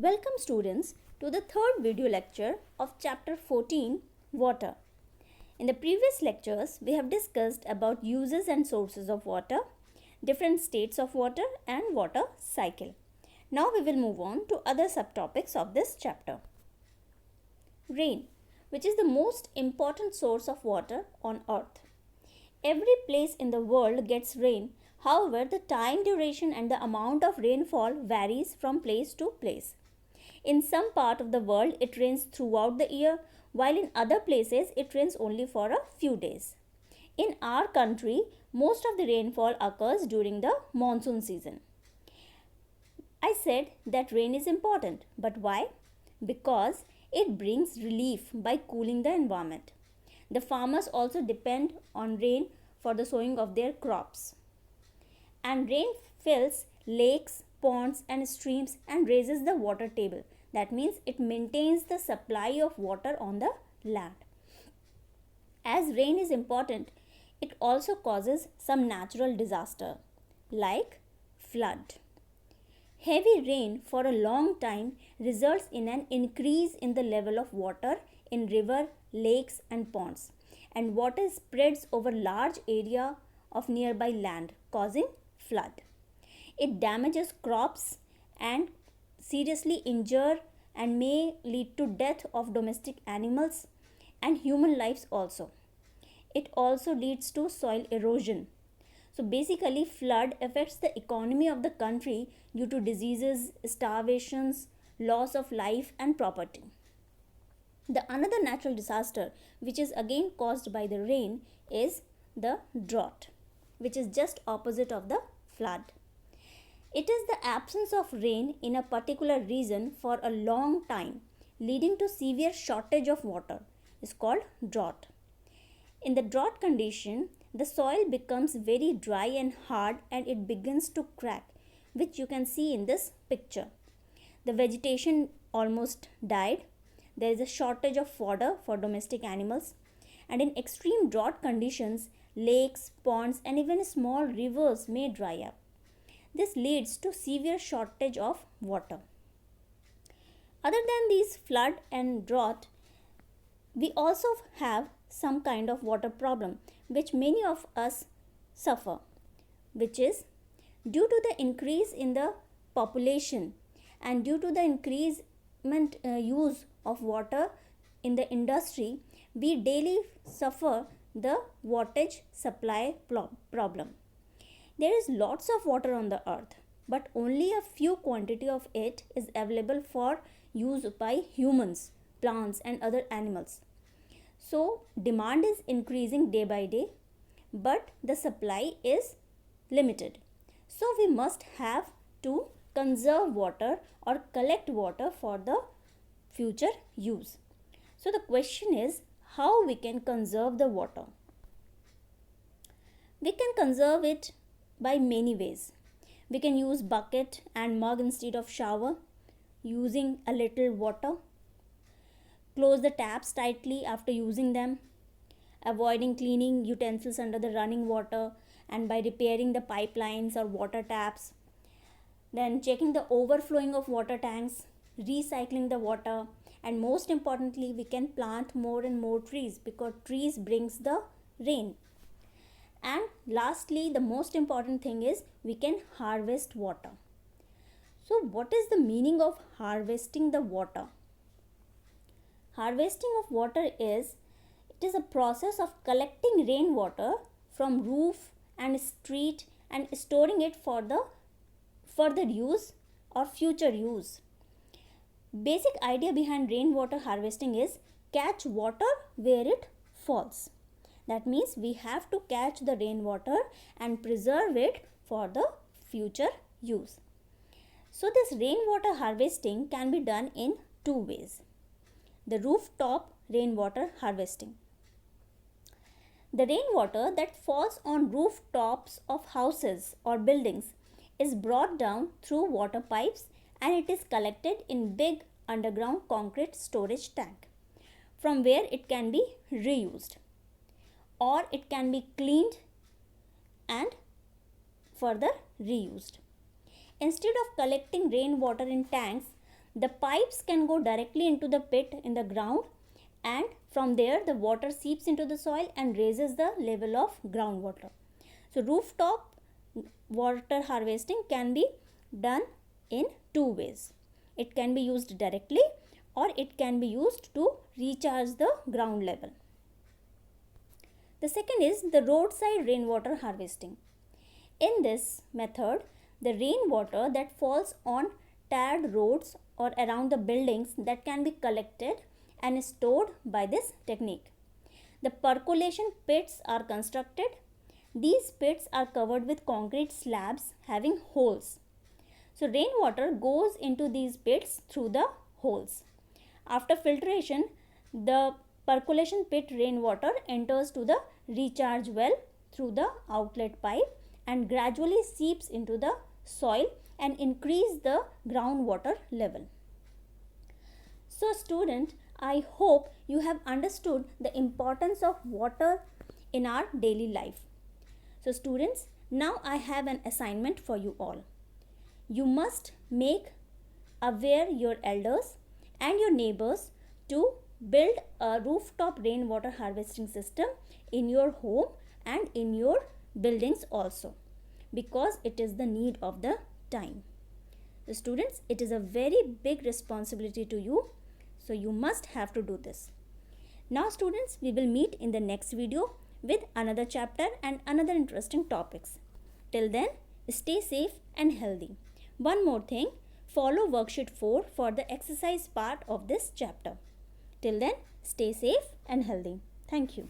Welcome students to the third video lecture of chapter 14 Water. In the previous lectures we have discussed about uses and sources of water, different states of water and water cycle. Now we will move on to other subtopics of this chapter. Rain, which is the most important source of water on earth. Every place in the world gets rain. However, the time duration and the amount of rainfall varies from place to place. In some part of the world, it rains throughout the year, while in other places, it rains only for a few days. In our country, most of the rainfall occurs during the monsoon season. I said that rain is important, but why? Because it brings relief by cooling the environment. The farmers also depend on rain for the sowing of their crops. And rain fills lakes, ponds and streams and raises the water table. That means it maintains the supply of water on the land. As rain is important, it also causes some natural disaster like flood. Heavy rain for a long time results in an increase in the level of water in river, lakes and ponds, and water spreads over large area of nearby land, causing flood. It damages crops and seriously injure and may lead to death of domestic animals and human lives also. It also leads to soil erosion. So basically flood affects the economy of the country due to diseases, starvations, loss of life and property. The another natural disaster which is again caused by the rain is the drought, which is just opposite of the flood. It is the absence of rain in a particular region for a long time, leading to severe shortage of water. Is called drought. In the drought condition, the soil becomes very dry and hard and it begins to crack, which you can see in this picture. The vegetation almost died. There is a shortage of fodder for domestic animals, and in extreme drought conditions, lakes, ponds and even small rivers may dry up. This leads to severe shortage of water. Other than these flood and drought, we also have some kind of water problem which many of us suffer, which is due to the increase in the population and due to the increasement use of water in the industry, we daily suffer the wattage supply problem. There is lots of water on the earth, but only a few quantity of it is available for use by humans, plants and other animals. So demand is increasing day by day, but the supply is limited. So we must have to conserve water or collect water for the future use. So the question is how we can conserve the water. We can conserve it by many ways. We can use bucket and mug instead of shower, using a little water. Close the taps tightly after using them, avoiding cleaning utensils under the running water and by repairing the pipelines or water taps. Then checking the overflowing of water tanks, recycling the water, and most importantly we can plant more and more trees because trees brings the rain. And lastly, the most important thing is we can harvest water. So what is the meaning of harvesting the water? Harvesting of water is, it is a process of collecting rainwater from roof and street and storing it for the further use or future use. Basic idea behind rainwater harvesting is catch water where it falls. That means we have to catch the rainwater and preserve it for the future use. So this rainwater harvesting can be done in two ways. The rooftop rainwater harvesting. The rainwater that falls on rooftops of houses or buildings is brought down through water pipes and it is collected in big underground concrete storage tank, from where it can be reused or it can be cleaned and further reused. Instead of collecting rainwater in tanks, the pipes can go directly into the pit in the ground, and from there the water seeps into the soil and raises the level of groundwater. So rooftop water harvesting can be done in two ways. It can be used directly or it can be used to recharge the ground level. The second is the roadside rainwater harvesting. In this method, the rainwater that falls on tarred roads or around the buildings that can be collected and stored by this technique. The percolation pits are constructed. These pits are covered with concrete slabs having holes. So rainwater goes into these pits through the holes. After filtration, the percolation pit rainwater enters to the recharge well through the outlet pipe and gradually seeps into the soil and increase the groundwater level. So student, I hope you have understood the importance of water in our daily life. So students, now I have an assignment for you all. You must make aware your elders and your neighbors to build a rooftop rainwater harvesting system in your home and in your buildings also, because it is the need of the time. So students, it is a very big responsibility to you, so you must have to do this. Now students, we will meet in the next video with another chapter and another interesting topics. Till then, stay safe and healthy. One more thing, follow worksheet 4 for the exercise part of this chapter. Till then, stay safe and healthy. Thank you.